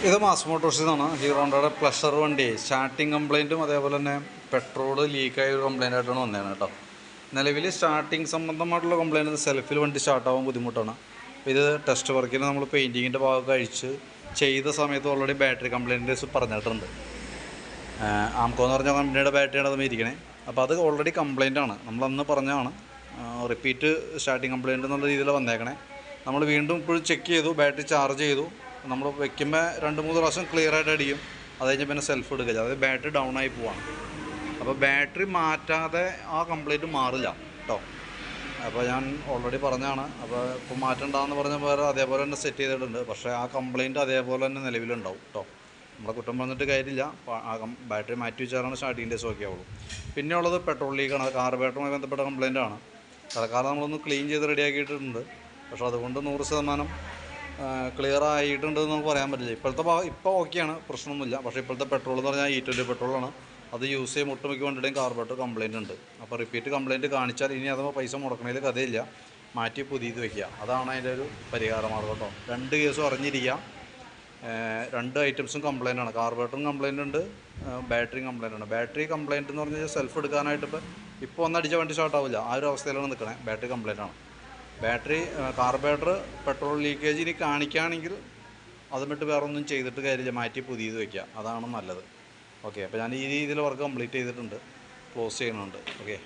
ഇത് മാസ് മോട്ടോഴ്സിൽ നിന്നാണ്. ഹീറോ ഹോണ്ടയുടെ പ്ലഷർ വണ്ടി സ്റ്റാർട്ടിങ് കംപ്ലയിൻറ്റും അതേപോലെ തന്നെ പെട്രോൾ ലീക്കായ ഒരു കംപ്ലയിൻ്റ് ആയിട്ടാണ് വന്നതാണ് കേട്ടോ. നിലവിൽ സ്റ്റാർട്ടിങ് സംബന്ധമായിട്ടുള്ള കംപ്ലയിൻറ്റ് സെൽഫിൽ വണ്ടി സ്റ്റാർട്ടാവാൻ ബുദ്ധിമുട്ടാണ്. ഇത് ടെസ്റ്റ് വർക്കിന് നമ്മൾ പെയിൻറ്റിങ്ങിൻ്റെ ഭാഗമൊക്കെ അഴിച്ച് ചെയ്ത സമയത്ത് ഓൾറെഡി ബാറ്ററി കംപ്ലയിൻറ്റ് പറഞ്ഞിട്ടുണ്ട്. ആംകോ എന്ന് പറഞ്ഞ കമ്പനിയുടെ ബാറ്ററിയാണ് അത് ഇരിക്കണേ. അപ്പോൾ അത് ഓൾറെഡി കംപ്ലയിൻ്റ് ആണ്. നമ്മളന്ന് പറഞ്ഞതാണ് റിപ്പീറ്റ് സ്റ്റാർട്ടിങ് കംപ്ലയിൻ്റ് എന്നുള്ള രീതിയിൽ വന്നേക്കണേ. നമ്മൾ വീണ്ടും ഇപ്പോഴും ചെക്ക് ചെയ്തു, ബാറ്ററി ചാർജ് ചെയ്തു. നമ്മൾ വയ്ക്കുമ്പോൾ 2-3 പ്രാവശ്യം ക്ലിയറായിട്ട് അടിക്കും. അത് കഴിഞ്ഞ് പിന്നെ സെൽഫ് എടുക്കുക, അതായത് ബാറ്ററി ഡൗൺ ആയി പോവാണ്. അപ്പോൾ ബാറ്ററി മാറ്റാതെ ആ കംപ്ലയിൻറ്റ് മാറില്ല കേട്ടോ. അപ്പോൾ ഞാൻ ഓൾറെഡി പറഞ്ഞതാണ്. അപ്പോൾ ഇപ്പോൾ മാറ്റണ്ടെന്ന് പറഞ്ഞ പോലെ അതേപോലെ തന്നെ സെറ്റ് ചെയ്തിട്ടുണ്ട്. പക്ഷേ ആ കംപ്ലയിൻറ്റ് അതേപോലെ തന്നെ നിലവിലുണ്ടാവും കേട്ടോ. നമ്മളെ കുറ്റം പറഞ്ഞിട്ട് കാര്യമില്ല. ബാറ്ററി മാറ്റി വെച്ചാലാണ് സ്റ്റാർട്ടിങ് ഡേയ്സ് ഓക്കെ ആവുള്ളൂ. പിന്നെ ഉള്ളത് പെട്രോൾ ലീക്കാണ്. അത് കാർബറേറ്ററുമായി ബന്ധപ്പെട്ട കംപ്ലയിൻ്റ് ആണ്. തൽക്കാലം നമ്മളൊന്ന് ക്ലീൻ ചെയ്ത് റെഡിയാക്കിയിട്ടുണ്ട്. പക്ഷേ അതുകൊണ്ട് 100% ക്ലിയർ ആയിട്ടുണ്ടെന്ന് നമുക്ക് പറയാൻ പറ്റില്ല. ഇപ്പോൾ ഓക്കെയാണ്, പ്രശ്നമൊന്നുമില്ല. പക്ഷേ ഇപ്പോഴത്തെ പെട്രോൾ എന്ന് പറഞ്ഞാൽ E20 പെട്രോളാണ്. അത് യൂസ് ചെയ്യും ഒട്ടുമിക്ക വണ്ടിയുടെയും കാർബറേറ്റർ കംപ്ലയിൻ്റ് ഉണ്ട്. അപ്പോൾ റിപ്പീറ്റ് കംപ്ലയിൻറ്റ് കാണിച്ചാൽ ഇനി അഥവാ പൈസ മുടക്കണതിൽ കഥയില്ല, മാറ്റി പുതിയത് വയ്ക്കുക. അതാണ് അതിൻ്റെ ഒരു പരിഹാര മാർഗ്ഗം കേട്ടോ. 2 കേസും അറിഞ്ഞിരിക്കുക. 2 ഐറ്റംസും കംപ്ലയിൻ്റ് ആണ്. കാർബറേറ്ററും കംപ്ലയിൻ്റ് ഉണ്ട്, ബാറ്ററിയും കംപ്ലയിൻ്റ് ആണ്. ബാറ്ററി കംപ്ലയിൻ്റ് എന്ന് പറഞ്ഞാൽ സെൽഫ് എടുക്കാനായിട്ട് ഇപ്പോൾ ഒന്നടിച്ച വണ്ടി സ്റ്റാർട്ടാവില്ല. ആ ഒരു അവസ്ഥയിലാണ് നിൽക്കണേ. ബാറ്ററി കംപ്ലയിൻ്റ് ആണ്. ബാറ്ററി കാർബറേറ്റർ പെട്രോൾ ലീക്കേജ് ഇനി കാണിക്കുകയാണെങ്കിൽ അത് വിട്ട് വേറെ ഒന്നും ചെയ്തിട്ട് കാര്യമില്ല, മാറ്റി പുതിയത് വയ്ക്കുക. അതാണ് നല്ലത്. ഓക്കെ, അപ്പോൾ ഞാൻ ഈ രീതിയിൽ വർക്ക് കംപ്ലീറ്റ് ചെയ്തിട്ടുണ്ട്, ക്ലോസ് ചെയ്യുന്നുണ്ട്. ഓക്കെ.